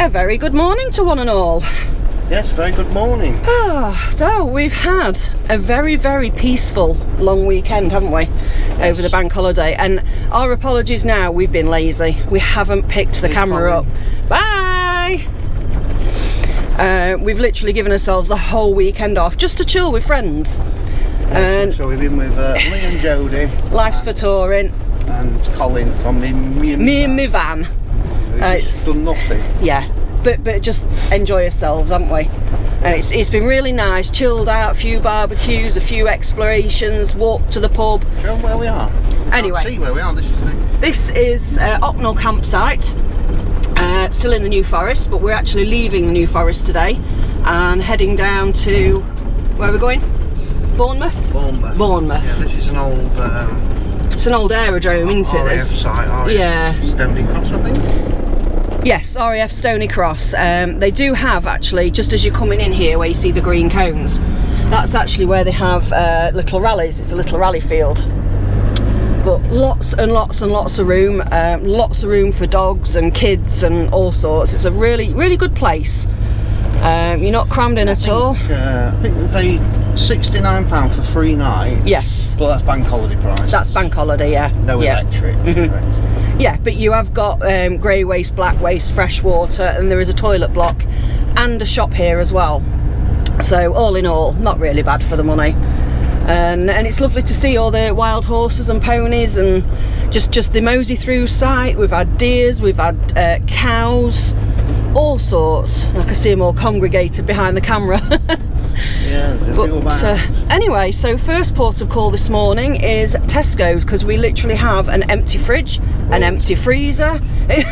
A very good morning to one and all. Yes, very good morning. So we've had a very, very peaceful long weekend, haven't we? Yes. Over the bank holiday, and our apologies now, we've been lazy. We haven't picked the camera up. Bye! We've literally given ourselves the whole weekend off just to chill with friends. Yes, so we've been with Lee and Jodie. Life's for touring. And Colin from me and my van. It's done nothing. Yeah, but just enjoy yourselves, haven't we? And it's been really nice, chilled out, a few barbecues, a few explorations, walked to the pub. Show them where we are. Anyway, see where we are. This is Ocknell campsite, still in the New Forest, but we're actually leaving the New Forest today and heading down to, where are we going? Bournemouth? Bournemouth. Yeah, this is an old... it's an old aerodrome, isn't it? RAF site, RAF yeah. Stony Cross, I think? Yes, RAF Stony Cross. They do have, actually, just as you're coming in here where you see the green cones, that's actually where they have little rallies. It's a little rally field. But lots and lots and lots of room. Lots of room for dogs and kids and all sorts. It's a really, really good place. You're not crammed in at all. I think we paid £69 for 3 nights. Yes. But that's bank holiday price. That's bank holiday, yeah. No electric. Yeah, but you have got grey waste, black waste, fresh water, and there is a toilet block and a shop here as well. So all in all, not really bad for the money. And it's lovely to see all the wild horses and ponies, and just the mosey through site. We've had deers, we've had cows, all sorts. I can see them all congregated behind the camera. Yeah, there's a few about. Anyway, so first port of call this morning is Tesco's, because we literally have an empty fridge, an empty freezer. It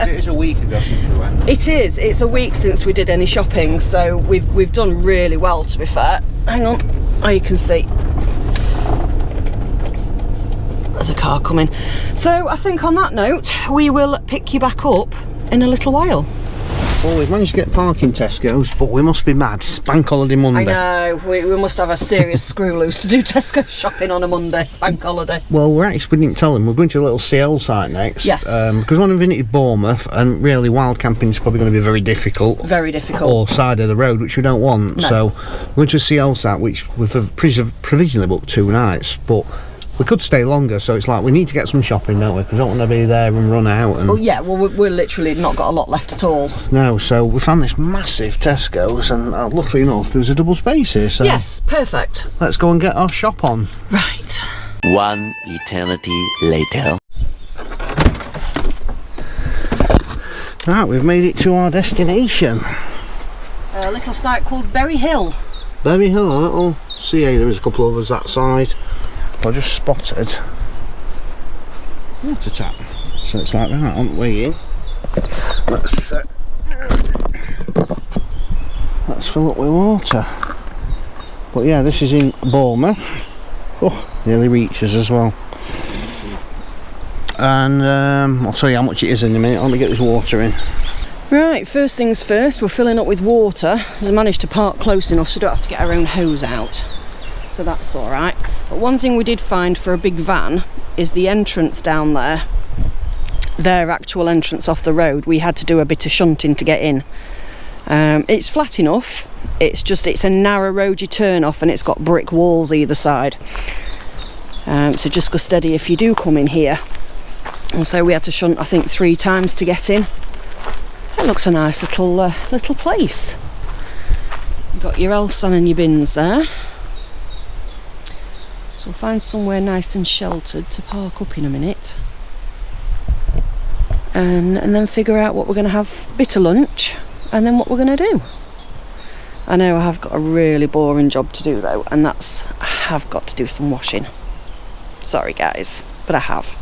is a week ago since we went. It is. It's a week since we did any shopping, so we've done really well, to be fair. Hang on. Oh, you can see there's a car coming. So I think on that note, we will pick you back up in a little while. Well, we've managed to get parking Tesco's, but we must be mad. It's bank holiday Monday. I know, we must have a serious screw loose to do Tesco shopping on a Monday, bank holiday. Well, we didn't tell them, we're going to a little CL site next. Yes. Because we're visiting Bournemouth, and really wild camping is probably going to be very difficult. Very difficult. Or side of the road, which we don't want. No. So we're going to a CL site, which we've provisionally booked 2 nights, but we could stay longer, so it's like we need to get some shopping, don't we? Because we don't want to be there and run out. And well, yeah, we're literally not got a lot left at all. No, so we found this massive Tesco's, and luckily enough, there was a double space here. So yes, perfect. Let's go and get our shop on. Right. 1 eternity later. Right, we've made it to our destination. A little site called Berry Hill. Berry Hill, a little CA. There was a couple of us that side. I just spotted water tap, so it's like right on the way in. Let's fill up with water. But yeah, this is in Bournemouth. Oh, nearly reaches as well. And I'll tell you how much it is in a minute. Let me get this water in. Right, first things first, we're filling up with water. We've managed to park close enough so we don't have to get our own hose out. So that's alright. But one thing we did find for a big van is the entrance down there. Their actual entrance off the road, we had to do a bit of shunting to get in. It's flat enough, it's a narrow road you turn off, and it's got brick walls either side. So just go steady if you do come in here. And so we had to shunt, I think, 3 times to get in. That looks a nice little place. You've got your Elsan and your bins there. So we'll find somewhere nice and sheltered to park up in a minute, and then figure out what we're going to have bit of lunch, and then what we're going to do. I know I have got a really boring job to do though, and I have got to do some washing. Sorry guys, but I have.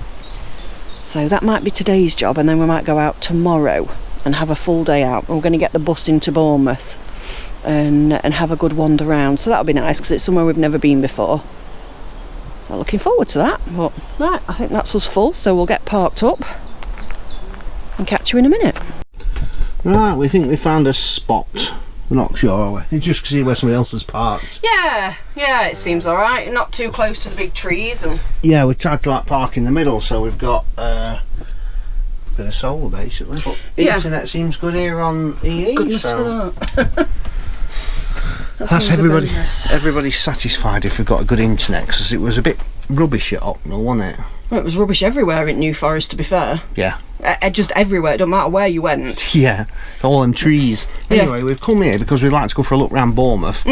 So that might be today's job, and then we might go out tomorrow and have a full day out. We're going to get the bus into Bournemouth and have a good wander around, so that'll be nice because it's somewhere we've never been before. So looking forward to that. But right, I think that's us full, so we'll get parked up and catch you in a minute. Right, we think we found a spot. We're not sure, are we? It's just to see where somebody else has parked. Yeah, it seems alright. Not too close to the big trees. And yeah, we tried to like park in the middle, so we've got bit of solar basically. But Yeah. internet seems good here on EE. Goodness so. for that. That's everybody's satisfied if we've got a good internet, because it was a bit rubbish at Ocknell, wasn't it? Well, it was rubbish everywhere in New Forest, to be fair. Yeah. Just everywhere, it don't matter where you went. Yeah, all them trees. Anyway, we've come here because we'd like to go for a look round Bournemouth.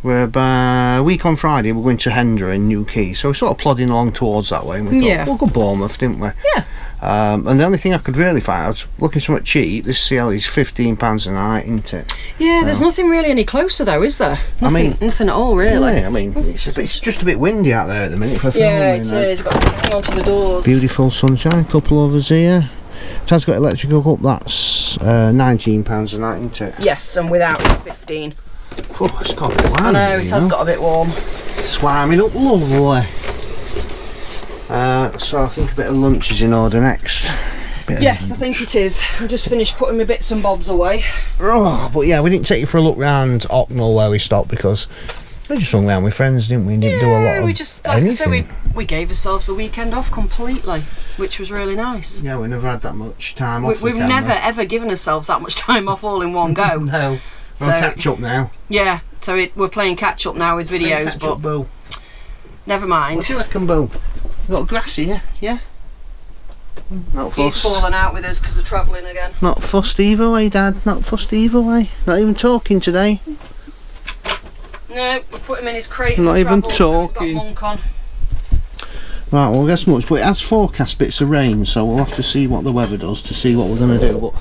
We're a week on Friday, we're going to Hendra in New Quay, so we're sort of plodding along towards that way, and we thought, we'll go Bournemouth, didn't we? Yeah. And the only thing I could really find, I was looking somewhat cheap, this CL is £15 a night, isn't it? Yeah, there's nothing really any closer though, is there? Nothing, nothing at all, really. Yeah, I mean, it's just a bit windy out there at the minute for filming. Yeah, it is. You've got to hang on to the doors. Beautiful sunshine, a couple of us here. It has got electric hook up, that's £19 a night, isn't it? Yes, and without it's 15. Oh, it's got a bit warm. I know, it has got a bit warm. It's warming up lovely. So I think a bit of lunch is in order next. Yes, I think it is. I just finished putting my bits and bobs away. Oh, but yeah, we didn't take you for a look round Ocknell where we stopped because we just hung around with friends, didn't we? Didn't do a lot of we just, like I said, we gave ourselves the weekend off completely, which was really nice. Yeah, we never had that much time off. We've never ever given ourselves that much time off all in one go. No. We'll catch up now. Yeah, so we're playing catch up now with videos, but up, Boo. Never mind. What do you reckon, Boo? You got grass here, yeah? Not fussed. He's fallen out with us because of travelling again. Not fussed either way, Dad. Not fussed either way. Not even talking today. No, we put him in his crate. Not even talking. talking. So he's got monk on. Right, well, guess much, but it has forecast bits of rain, so we'll have to see what the weather does to see what we're going to do. But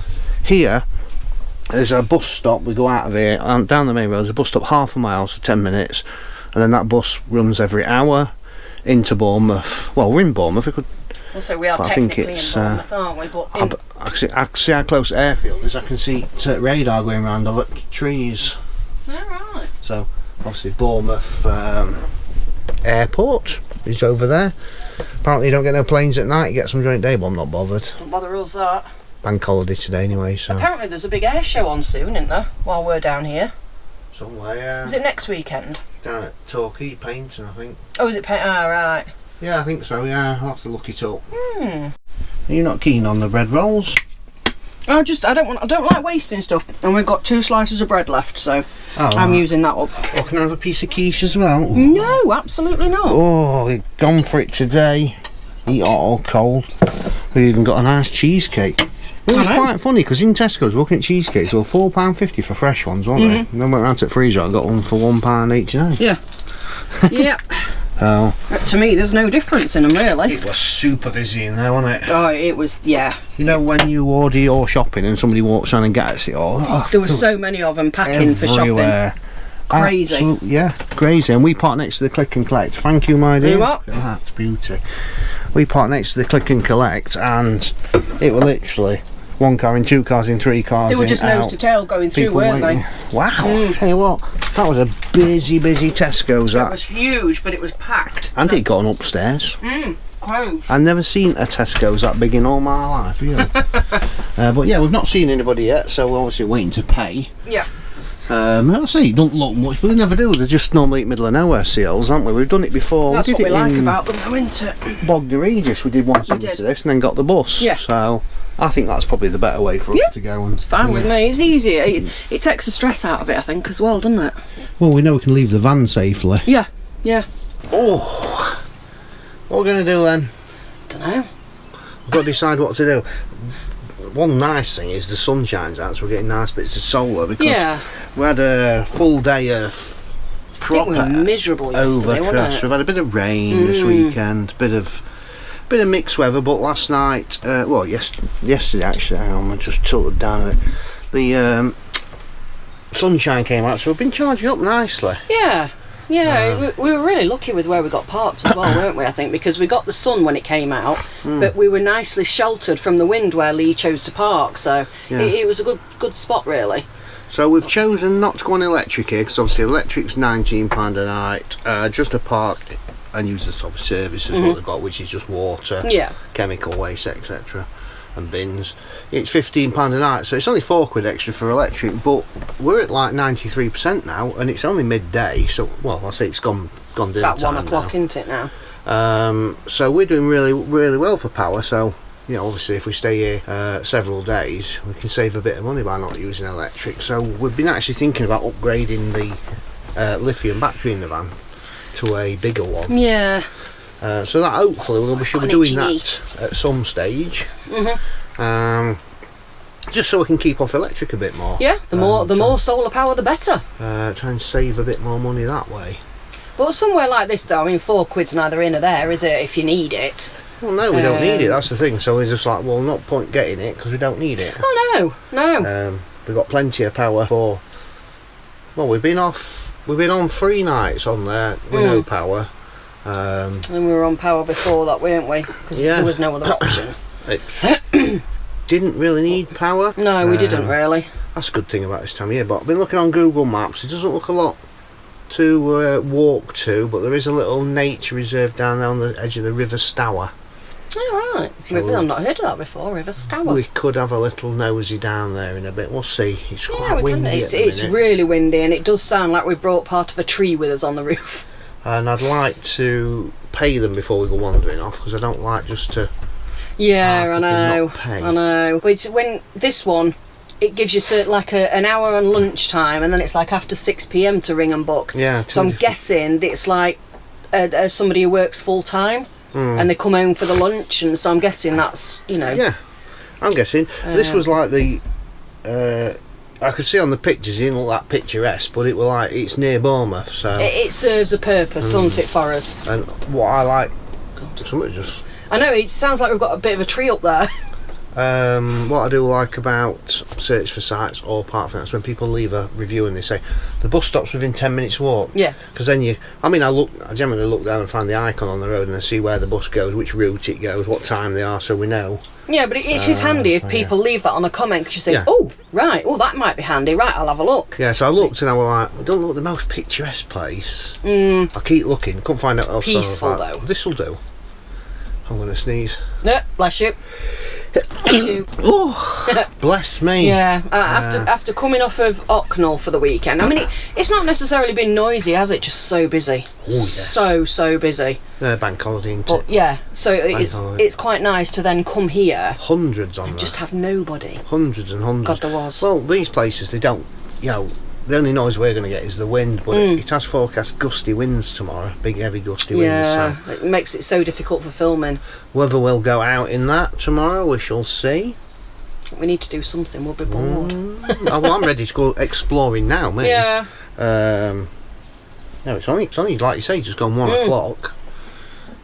here, there's a bus stop. We go out of here and down the main road. There's a bus stop half a mile for 10 minutes, and then that bus runs every hour into Bournemouth. Well, we're in Bournemouth. We could. Also, we are technically in Bournemouth, aren't we? But I can see how close the airfield is. I can see radar going round over trees. Alright. So, obviously, Bournemouth airport is over there. Apparently, you don't get no planes at night. You get some during the day, but I'm not bothered. Don't bother us that. Bank holiday today, anyway. So apparently, there's a big air show on soon, isn't there? While we're down here. Somewhere. Is it next weekend? Down at Torquay Painting, I think. Oh, is it right. Yeah, I think so. Yeah, I'll have to look it up. Are you not keen on the bread rolls? I don't like wasting stuff, and we've got 2 slices of bread left, so I'm using that up. Oh, can I have a piece of quiche as well? No, absolutely not. Oh, we've gone for it today. Eat hot or cold. We've even got a nice cheesecake. It was quite funny because in Tesco's looking at cheesecakes, they were £4.50 for fresh ones, weren't they? And then went round to the freezer and got one for £1.89. Yeah. Yep. Oh. To me, there's no difference in them, really. It was super busy in there, wasn't it? Oh, it was, yeah. You know when you order your shopping and somebody walks around and gets it all? There were so many of them packing for shopping. Crazy. Absolutely, yeah, crazy. And we park next to the click and collect. Thank you, my dear. What? That's beauty. We parked next to the click and collect, and it was literally 1 car in, 2 cars in, 3 cars in. They were just nose to tail going through, weren't they? Wow. Tell you what, that was a busy Tesco's. It was huge, but it was packed. And it got on upstairs. Close. I've never seen a Tesco's that big in all my life, really. But yeah, we've not seen anybody yet, so we're obviously waiting to pay. Yeah. I'll say it don't look much, but they never do. They're just normally middle of nowhere seals, aren't we? We've done it before. That's what we like about them, though, isn't it? Bognor Regis, we did one similar to this and then got the bus. Yeah. So I think that's probably the better way for us to go. And it's fine with me. It's easier. It takes the stress out of it, I think, as well, doesn't it? Well, we know we can leave the van safely. Yeah. Yeah. Oh. What are we going to do then? Don't know. We've got to decide what to do. One nice thing is the sun shines out, so we're getting nice bits of solar because we had a full day of proper miserable yesterday, overcast. We've had a bit of rain this weekend, bit of mixed weather, but last night, yesterday actually, I just tilted down a bit. The sunshine came out, so we've been charging up nicely. Yeah. Yeah, we were really lucky with where we got parked as well, weren't we, I think, because we got the sun when it came out, but we were nicely sheltered from the wind where Lee chose to park, so it was a good spot, really. So we've chosen not to go on electric here, because obviously electric's £19 a night, just to park and use the sort of services what they've got, which is just water, chemical waste, etc. and bins. It's £15 a night, so it's only £4 extra for electric, but we're at like 93% now, and it's only midday, so I say it's gone dinner about time 1 o'clock, isn't it now? So we're doing really well for power, so you know, obviously if we stay here several days, we can save a bit of money by not using electric. So we've been actually thinking about upgrading the lithium battery in the van to a bigger one. Yeah. So that hopefully we should be doing that at some stage. Just so we can keep off electric a bit more. Yeah, the more solar power the better. Try and save a bit more money that way. But somewhere like this though, I mean, £4's neither in or there, is it, if you need it? Well, no, we don't need it, that's the thing. So we're just like, well, not point getting it because we don't need it. Oh, no. We've got plenty of power for... Well, we've been on 3 nights on there with no power. And we were on power before that, weren't we? Because there was no other option. Didn't really need power. No, we didn't really. That's a good thing about this time of year. But I've been looking on Google Maps. It doesn't look a lot to walk to, but there is a little nature reserve down there on the edge of the River Stour. Oh, right. So I've not heard of that before, River Stour. We could have a little nosy down there in a bit. We'll see. It's quite windy at the It's really windy, and it does sound like we've brought part of a tree with us on the roof. And I'd like to pay them before we go wandering off, because I don't like just to... Yeah, I know. But when this one, it gives you like an hour on lunchtime, and then it's like after 6 p.m. to ring and book. Yeah. So I'm guessing it's like somebody who works full time, and they come home for the lunch, and so I'm guessing that's, you know. Yeah, I'm guessing this was like the. I could see on the pictures, it didn't look that picturesque, but it was like it's near Bournemouth, so it serves a purpose, doesn't it, for us? And what I like, somebody just. I know, it sounds like we've got a bit of a tree up there. What I do like about Search for Sites or Park Finance, when people leave a review and they say the bus stop's within 10 minutes walk. Yeah. Because then I generally look down and find the icon on the road and I see where the bus goes, which route it goes, what time they are, so we know. Yeah, but it is handy if people leave that on a comment, because you think, oh, right, that might be handy, right, I'll have a look. Yeah, so I looked and I was like, it don't look the most picturesque place. I keep looking, couldn't find out else. Peaceful though. This will do. I'm going to sneeze. Yeah, bless you. Bless you. Oh, bless me. Yeah, after coming off of Ocknell for the weekend, I mean, it's not necessarily been noisy, has it? Just so busy. Oh, yes. So busy. Bank holiday, isn't it? Yeah, so it's quite nice to then come here. Hundreds on and there. Just have nobody. Hundreds and hundreds. God, there was. Well, these places, they don't, the only noise we're going to get is the wind, but it has forecast gusty winds tomorrow, big heavy gusty winds. Yeah, so it makes it so difficult for filming. Whether we'll go out in that tomorrow, we shall see. We need to do something, we'll be bored. Well, I'm ready to go exploring now, mate. Yeah. No, it's only like you say, just gone 1 o'clock.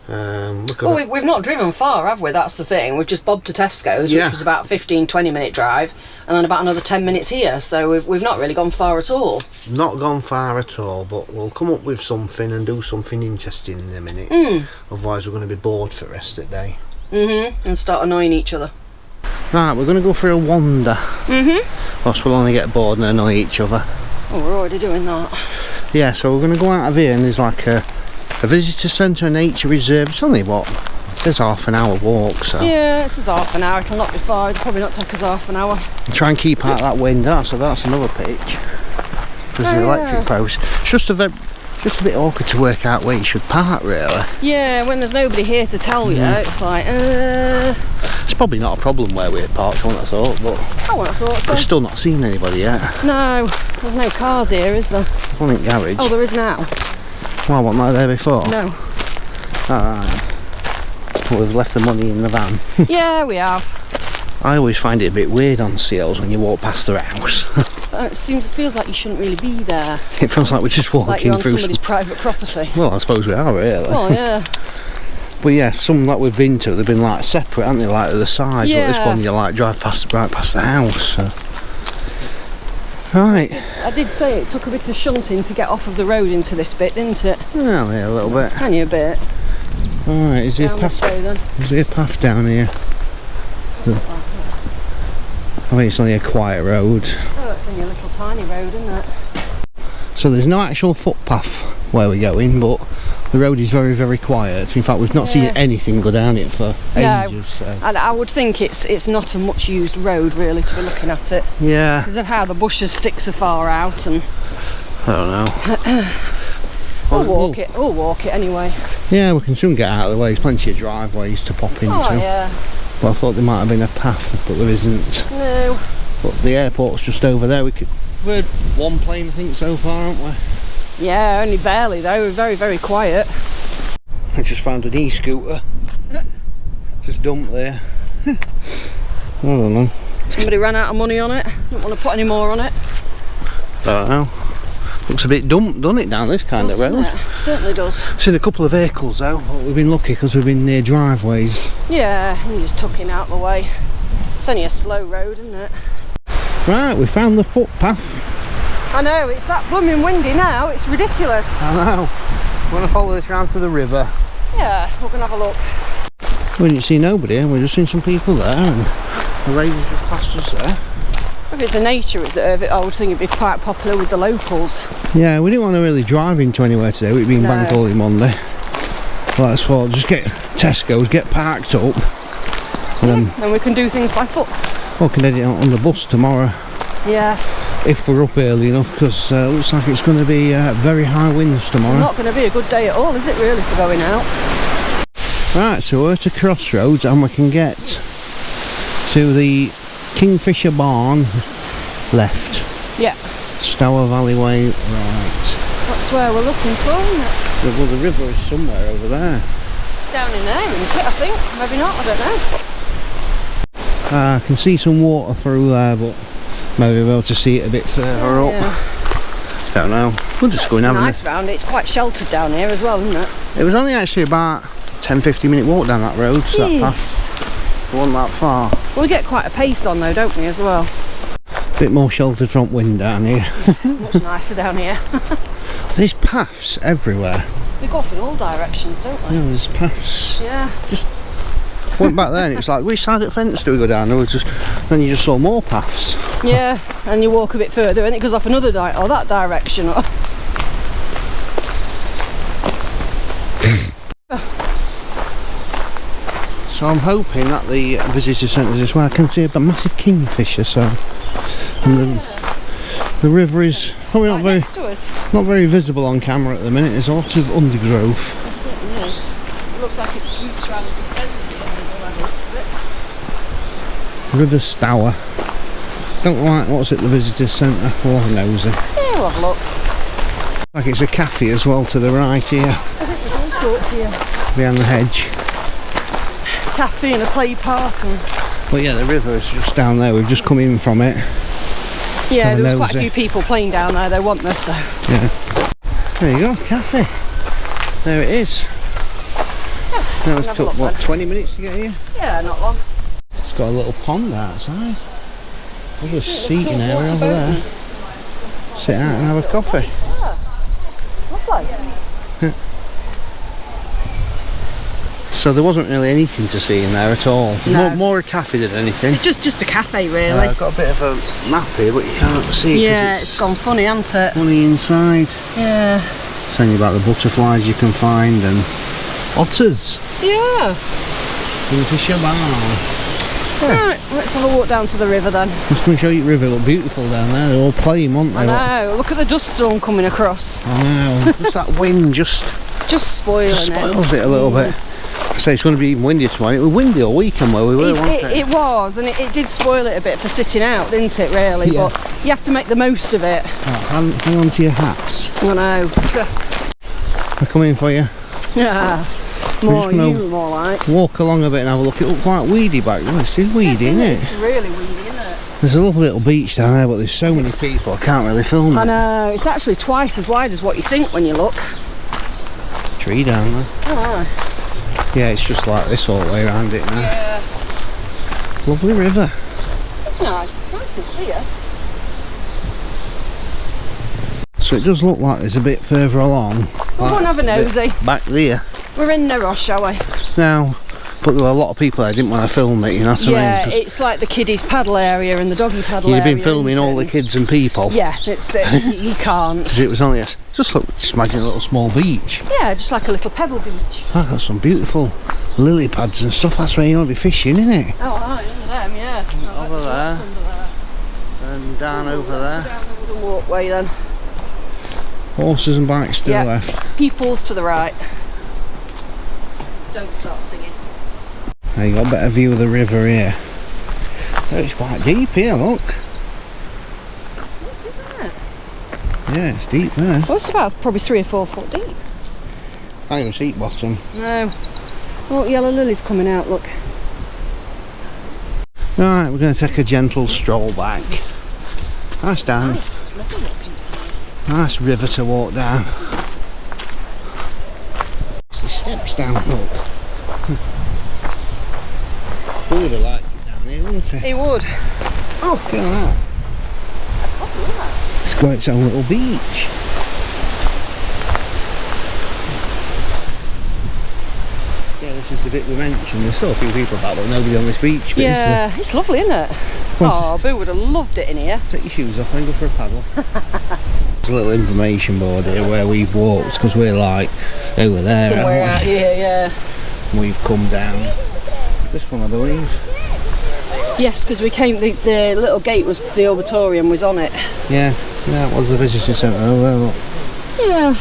We've not driven far, have we? That's the thing. We've just bobbed to Tesco's, which was about 15-20 minute drive, and then about another 10 minutes here, so we've not really gone far at all. Not gone far at all, but we'll come up with something and do something interesting in a minute. Otherwise we're going to be bored for the rest of the day. And start annoying each other. Right, we're going to go for a wander. Else we'll only get bored and annoy each other. Oh, we're already doing that. Yeah, so we're going to go out of here, and there's like a visitor centre, a nature reserve. It's only it's half an hour walk, so. Yeah, it's half an hour. It'll not be far. It'll probably not take us half an hour. Try and keep out that wind. So that's another pitch. There's the electric post. It's just a bit awkward to work out where you should park, really. Yeah, when there's nobody here to tell you, it's like, It's probably not a problem where we're parked, I wouldn't have thought, but I wouldn't have thought so. We've still not seen anybody yet. No, there's no cars here, is there? There's one in the garage. Oh, there is now. Well, wasn't that there before? No. Alright. Well, we've left the money in the van. Yeah, we have. I always find it a bit weird on Seals when you walk past their house. It feels like you shouldn't really be there. It feels like we're just walking like you're on through somebody's private property. Well, I suppose we are, really. Well, yeah. But yeah, some that we've been to, they've been like separate, haven't they? Like to the sides. Yeah. But this one, you like drive right past the house. So. Right. I did say it took a bit of shunting to get off of the road into this bit, didn't it? Well, yeah, a little bit. Can you a bit? Alright, is there a path? Is there a path down here? I think it's only a quiet road. Oh, it's only a little tiny road, isn't it? So there's no actual footpath where we're going, but the road is very, very quiet. In fact, we've not seen anything go down it for ages. So. And I would think it's not a much used road, really, to be looking at it. Yeah. Because of how the bushes stick so far out, and I don't know. We'll walk it anyway. Yeah, we can soon get out of the way. There's plenty of driveways to pop into. Oh yeah. But I thought there might have been a path, but there isn't. No. But the airport's just over there. We've heard one plane, I think, so far, haven't we? Yeah, only barely though. We're very, very quiet. I just found an e-scooter. Just dumped there. I don't know. Somebody ran out of money on it. Don't want to put any more on it. Don't know. Looks a bit dumped, doesn't it, down this kind of road? It? Certainly does. Seen a couple of vehicles though, but we've been lucky because we've been near driveways. Yeah, and just tucking out the way. It's only a slow road, isn't it? Right, we found the footpath. I know, it's that blooming windy now, it's ridiculous. I know. We're going to follow this round to the river. Yeah, we're going to have a look. We didn't see nobody, and we've just seen some people there, and the lady's just passed us there. If it's a nature reserve, I would think it'd be quite popular with the locals. Yeah, we didn't want to really drive into anywhere today, we've been bank holiday Monday. Well, that's what, just get Tesco's, get parked up, and then we can do things by foot. We can head on the bus tomorrow. Yeah. If we're up early enough, because it looks like it's going to be very high winds tomorrow. It's not going to be a good day at all, is it really, for going out? Right, so we're at a crossroads and we can get to the Kingfisher Barn left. Yeah. Stour Valley Way right. That's where we're looking for, isn't it? Well, the river is somewhere over there. Down in there, isn't it, I think? Maybe not, I don't know. I can see some water through there, but maybe we'll be able to see it a bit further up. Don't know. We'll just go and have a nice round. It's quite sheltered down here as well, isn't it? It was only actually about 10-15 minute walk down that road, so that path. It wasn't that far. We get quite a pace on though, don't we, as well? A bit more sheltered front wind down here. Yeah, it's much nicer down here. There's paths everywhere. They go off in all directions, don't they? Yeah, there's paths. Yeah. Just went back there and it was like, which side of the fence do we go down? Then you just saw more paths. Yeah, and you walk a bit further and it goes off another or that direction. So I'm hoping that the visitor centre is where I can see a massive kingfisher. So, and the river is probably not very visible on camera at the minute. There's a lot of undergrowth. It certainly is. It looks like it sweeps around the bend by the looks of it. River Stour. Don't like what's at the visitor centre. We'll have a nosy. Yeah, we'll have a look. Like it's a cafe as well to the right here. I think there's all sorts here. Behind the hedge. Cafe and a play park. But yeah, the river is just down there. We've just come in from it. Yeah, there was quite a few people playing down there. They want this, so. Yeah. There you go, cafe. There it is. Yeah, now it's took what, 20 minutes to get here? Yeah, not long. It's got a little pond outside. There's a seating area over there. Sit out and have a coffee. Lovely. So there wasn't really anything to see in there at all. No. More a cafe than anything. It's just a cafe, really. I've got a bit of a map here, but you can't see. Yeah, it's gone funny, hasn't it? Funny inside. Yeah. It's telling you about the butterflies you can find and otters. Yeah. Kingfisher Barn. Yeah. Right, let's have a walk down to the river then. I'm just going to show you the river. Look beautiful down there. They're all playing, aren't they? I know. Look at the dust storm coming across. I know. Just that wind just spoils it a little bit. I say it's going to be even windy tomorrow. It was windy all weekend where we were, wasn't it? It was, and it did spoil it a bit for sitting out, didn't it, really? Yeah. But you have to make the most of it. Right, hang on to your hats. I know. I'll come in for you. Yeah. More like. Walk along a bit and have a look. It looks quite weedy back there. It's weedy, isn't it? It's really weedy, isn't it? There's a lovely little beach down there, but there's so many people I can't really film it. I know. It's actually twice as wide as what you think when you look. Tree down there. Oh. Yeah, it's just like this all the way around it now. Yeah. Lovely river. It's nice. It's nice and clear. So it does look like there's a bit further along. We'll go and have a nosy. Back there. We're in the rush, shall we? Now, but there were a lot of people there didn't want to film it, you know what I mean? Yeah, it's like the kiddies paddle area and the doggy paddle area. You've been filming all the kids and people. Yeah, it's you can't. Because it was only just imagine a little small beach. Yeah, just like a little pebble beach. I've got some beautiful lily pads and stuff. That's where you want to be fishing, isn't it? Oh, right, under them, yeah. Over there. And down over there. Down the wooden walkway then. Horses and bikes still left. Peoples to the right. Don't start singing. Now you got a better view of the river here. Oh, it's quite deep here, look. It is, isn't it? Yeah, it's deep there. Well, it's about probably 3 or 4 foot deep. Can't even see bottom. No. Oh, yellow lily's coming out, look. Right, we're going to take a gentle stroll back. Nice down. Nice, it's lovely looking. Nice river to walk down. It's the steps down, look. He would have liked it down here, wouldn't he? He would. Oh, look at that. That's lovely, isn't it? It's got its own little beach. Yeah, this is the bit we mentioned. There's still a few people about, but nobody on this beach. But Yeah, it's lovely, isn't it? Oh, Boo would have loved it in here. Take your shoes off and go for a paddle. There's a little information board here where we've walked, because we're like over there. Somewhere out here, yeah. We've come down. This one, I believe. Yes, because we came, the little gate was, the auditorium was on it. Yeah, it was the visitor centre over there, look. Yeah.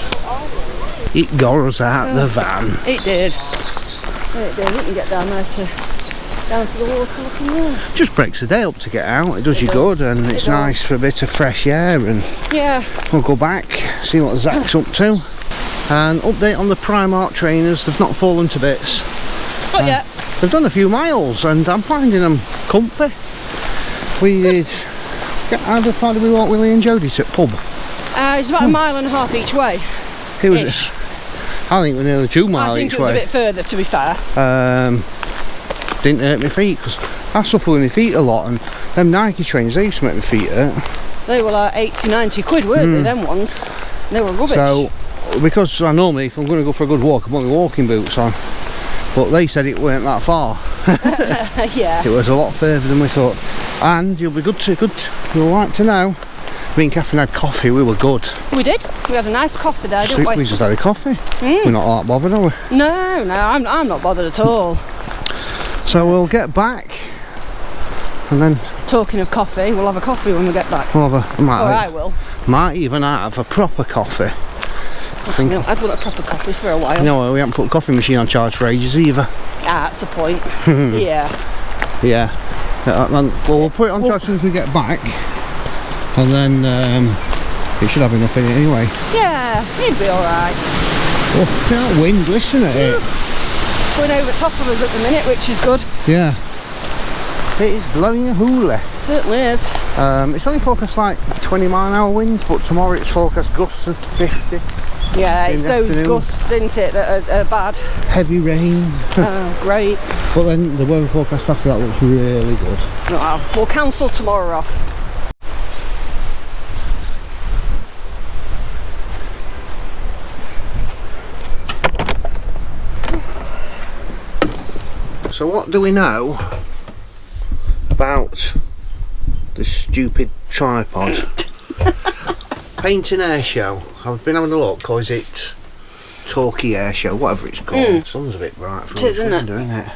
It got us out the van. It did. It did. We can get down there down to the water looking there. Just breaks the day up to get out. It does you does. good, and it's nice for a bit of fresh air. And yeah, we'll go back, see what Zach's up to, and update on the Primark trainers. They've not fallen to bits. not yet. They've done a few miles, and I'm finding them comfy. We did. How far did we walk with Lee and Jodie to the pub? It's about 1.5 miles each way. It was. Ish. I think we're nearly 2 miles each way. I think it was a bit further, to be fair. Didn't hurt my feet, because I suffer with my feet a lot, and them Nike trainers, they used to make my feet hurt. They were like 80, 90 quid, weren't they, them ones? They were rubbish. So, because I normally, if I'm going to go for a good walk, I put my walking boots on. But they said it weren't that far. Yeah. It was a lot further than we thought. And you'll like to know, me and Catherine had coffee, we were good. We did. We had a nice coffee there, didn't we? We just had a coffee. We're not that bothered, are we? No, I'm not bothered at all. So we'll get back, and then... Talking of coffee, we'll have a coffee when we get back. We'll have I will. Might even have a proper coffee. No, I'd want a proper coffee for a while. No, we haven't put the coffee machine on charge for ages either. Ah, that's a point. Yeah. Yeah. Well, we'll put it on charge as soon as we get back, and then it should have enough in it anyway. Yeah, it'd be alright. Oh, look at that wind, listen at it. Going over top of us at the minute, which is good. Yeah. It is blowing a hoolie. It certainly is. It's only forecast like 20-mile-an-hour winds, but tomorrow it's forecast gusts of 50. Yeah, it's those gusts, isn't it, that are bad. Heavy rain. Oh, great. But then the weather forecast after that looks really good. Well, we'll cancel tomorrow off. So what do we know about this stupid tripod? Painting air show. I've been having a look, or is it Talkie air show, whatever it's called. The sun's a bit bright from this window, isn't it?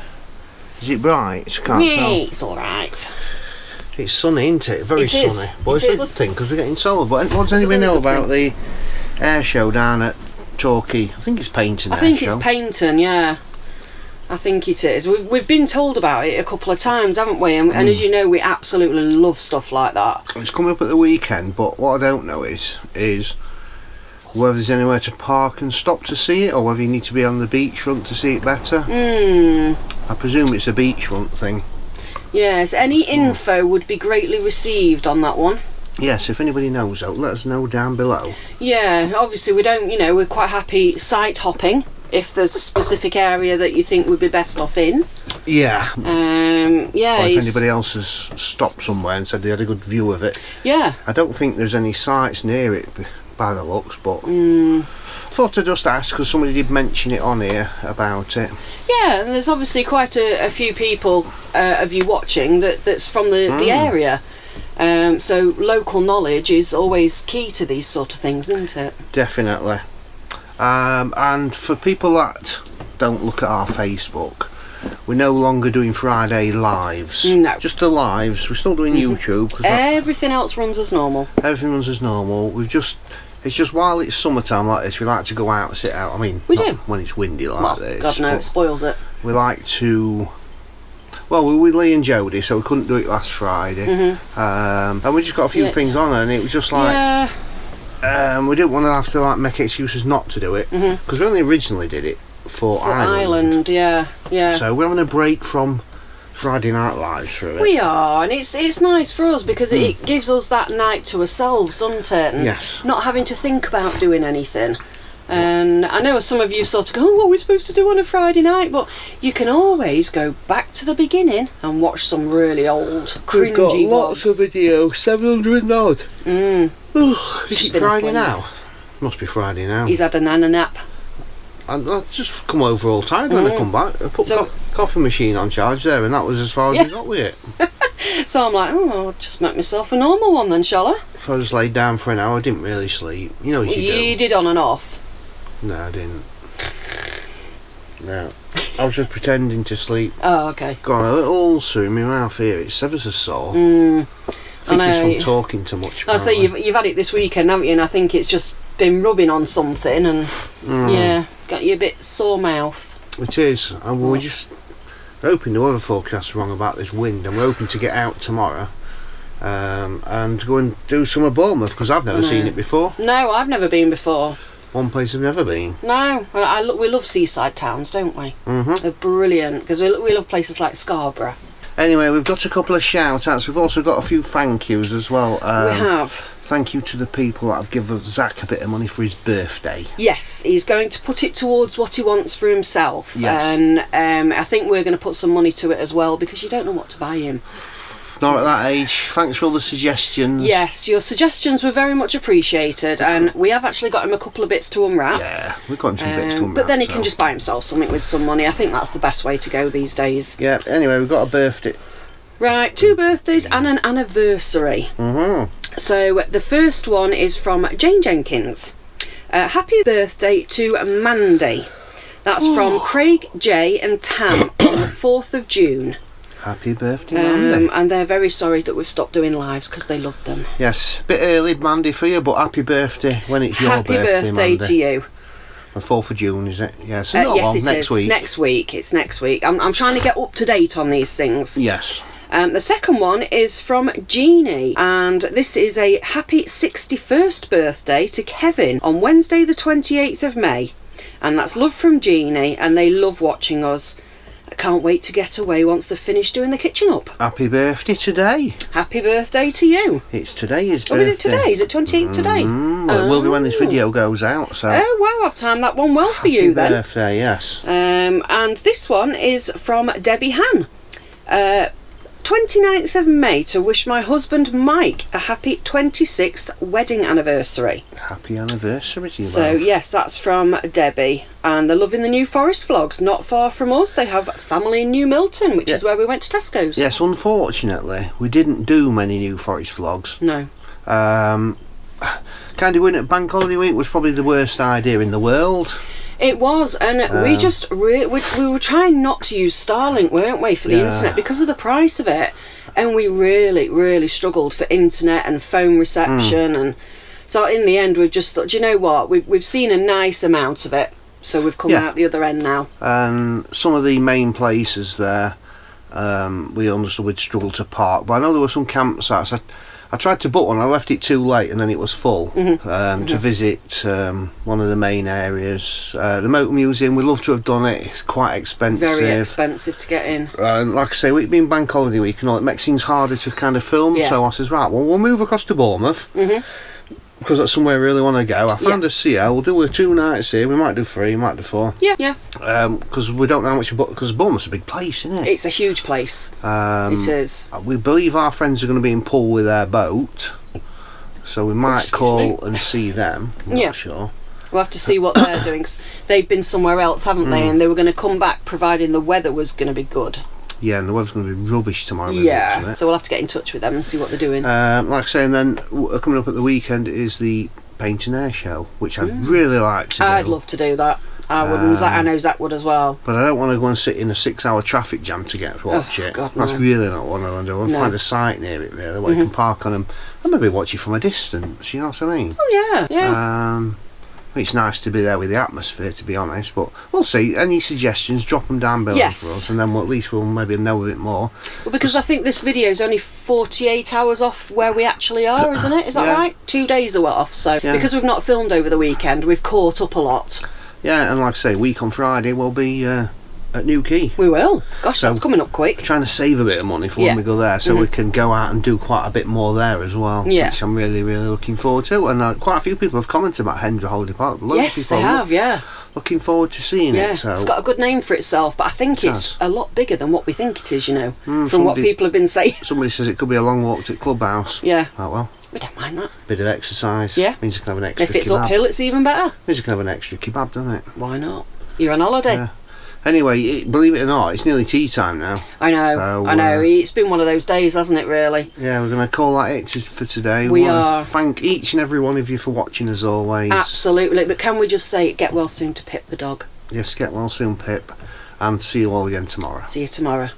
Is it bright? I can't tell. It's alright. It's sunny, isn't it? Very sunny. Is. But it's a good thing, because we're getting solar. But what does anybody know about the air show down at Torquay? I think it's Painting air show. I think it's Painting, yeah. I think it is. We've been told about it a couple of times, haven't we? And as you know, we absolutely love stuff like that. It's coming up at the weekend, but what I don't know is whether there's anywhere to park and stop to see it, or whether you need to be on the beachfront to see it better. I presume it's a beachfront thing. Yes, any info would be greatly received on that one. Yes, if anybody knows though, let us know down below. Yeah, obviously we don't, we're quite happy site hopping if there's a specific area that you think would be best off in. Yeah. Yeah. Or if anybody else has stopped somewhere and said they had a good view of it. Yeah. I don't think there's any sites near it by the looks, but I thought I'd just ask because somebody did mention it on here about it. Yeah, and there's obviously quite a few people of you watching that's from the area. So local knowledge is always key to these sort of things, isn't it? Definitely. And for people that don't look at our Facebook, we're no longer doing Friday lives. No. Just the lives. We're still doing YouTube. Everything else runs as normal. Everything runs as normal. It's just while it's summertime like this, we like to go out and sit out. I mean, we do when it's windy like this. God no, it spoils it. We like to Well, we were with Lee and Jodie, so we couldn't do it last Friday. And we just got a few things on, and it was just like, we didn't want to have to like make excuses not to do it, because we only originally did it for Ireland. Yeah. So we're having a break from Friday Night Lives for it. We are, and it's nice for us because it gives us that night to ourselves, doesn't it? And yes. Not having to think about doing anything. And I know some of you sort of go, what are we supposed to do on a Friday night? But you can always go back to the beginning and watch some really old, cringy We've got lots vlogs. of videos, 700 and odd. Is it Friday now? Must be Friday now. He's had a nana nap. I'll just come over all time when I come back. I put coffee machine on charge there, and that was as far as we got with it. So I'm like, I'll just make myself a normal one then, shall I? If I was laid down for an hour, I didn't really sleep. You know what you did on and off. No, I didn't. No. I was just pretending to sleep. Oh, okay. Got a little ulcer in my mouth here. It's ever so sore. I think it's from talking too much. I say you've had it this weekend, haven't you? And I think it's just been rubbing on something, and got you a bit sore mouth. It is. And we're just hoping the weather forecast's wrong about this wind, and we're hoping to get out tomorrow and go and do some of Bournemouth, because I've never seen it before. No, I've never been before. One place I've never been. No, we love seaside towns, don't we? They're brilliant, because we love places like Scarborough. Anyway, we've got a couple of shout-outs. We've also got a few thank yous as well. We have. Thank you to the people that have given Zach a bit of money for his birthday. Yes, he's going to put it towards what he wants for himself. Yes. And I think we're going to put some money to it as well, because you don't know what to buy him. Not at that age. Thanks for all the suggestions. Yes, your suggestions were very much appreciated, and we have actually got him a couple of bits to unwrap. Yeah, we've got him some bits to unwrap. But then he can just buy himself something with some money. I think that's the best way to go these days. Yeah, anyway, we've got a birthday. Right, 2 birthdays and an anniversary. So the first one is from Jane Jenkins. Happy birthday to Mandy. That's from Craig J and Tam on the 4th of June. Happy birthday, Mandy. And they're very sorry that we've stopped doing lives because they loved them. Yes, bit early, Mandy, for you, but happy birthday when it's your birthday, Happy birthday Mandy. to you. The 4th of June, is it? Yeah, so not yes, long, it next is. week. Next week, it's next week. I'm trying to get up to date on these things. Yes. The second one is from Jeannie, and this is a happy 61st birthday to Kevin on Wednesday the 28th of May. And that's love from Jeannie, and they love watching us. I can't wait to get away once they've finished doing the kitchen up. Happy birthday today. Happy birthday to you. It's today's birthday. Oh, is it today? Is it 28th today? Well, it will be when this video goes out. So. Oh, wow, I've timed that one well for you then. Happy birthday, yes. And this one is from Debbie Han. 29th of May to wish my husband Mike a happy 26th wedding anniversary. Happy anniversary to you. So both. yes, that's from Debbie, and they're loving the New Forest vlogs. Not far from us, they have family in New Milton, which is where we went to Tesco's. Yes, unfortunately, we didn't do many New Forest vlogs. No. Kind of winning at Bank Holiday Week was probably the worst idea in the world. It was, and we just we were trying not to use Starlink, weren't we, for the internet because of the price of it, and we really struggled for internet and phone reception, and so in the end we just thought, do you know what, we've seen a nice amount of it, so we've come out the other end now. And some of the main places there, we understood we'd struggle to park, but I know there were some campsites. I tried to book one, I left it too late and then it was full to visit one of the main areas. The Motor Museum, we'd love to have done it, it's quite expensive. Very expensive to get in. And like I say, we've been Bank Holiday Week and all, it makes things harder to kind of film, so I says, right, well we'll move across to Bournemouth. Because that's somewhere I really want to go. I found a CL, we'll do 2 nights here, we might do 3, we might do 4. Because we don't know how much, because Bournemouth's a big place, isn't it? It's a huge place. It is. We believe our friends are going to be in Poole with their boat, so we might call and see them. I'm not sure. We'll have to see what they're doing, 'cause they've been somewhere else, haven't they? And they were going to come back providing the weather was going to be good. Yeah, and the weather's going to be rubbish tomorrow. Yeah, so we'll have to get in touch with them and see what they're doing. Like I say, and then coming up at the weekend is the Paint and Air Show, which I'd really like to do. I'd love to do that. I would, and I know Zach would as well. But I don't want to go and sit in a 6-hour traffic jam to get to watch it. God, that's really not what I want to do. I want to find a site near it, really, where you can park on them and maybe watch it from a distance, you know what I mean? Oh, yeah, yeah. It's nice to be there with the atmosphere, to be honest, but we'll see. Any suggestions, drop them down below for us, and then at least we'll maybe know a bit more. Well, because I think this video is only 48 hours off where we actually are, isn't it? Is that right? 2 days are off, so because we've not filmed over the weekend, we've caught up a lot. Yeah, and like I say, week on Friday we'll be at New Quay. We will. Gosh, so that's coming up quick. Trying to save a bit of money for when we go there, so we can go out and do quite a bit more there as well. Yeah. Which I'm really, really looking forward to. And quite a few people have commented about Hendra Holiday Park. Yes, they have. Looking forward to seeing it. So. It's got a good name for itself, but I think it's a lot bigger than what we think it is. You know, from what people have been saying. Somebody says it could be a long walk to Clubhouse. Yeah. Oh well. We don't mind that. Bit of exercise. Yeah. Means you can have an extra kebab. If it's uphill, it's even better. Means you can have an extra kebab, doesn't it? Why not? You're on holiday. Yeah. Anyway, believe it or not, it's nearly tea time now. I know, so, I know. It's been one of those days, hasn't it, really? Yeah, we're going to call that it for today. We are. Thank each and every one of you for watching, as always. Absolutely, but can we just say, get well soon to Pip the dog? Yes, get well soon, Pip. And see you all again tomorrow. See you tomorrow.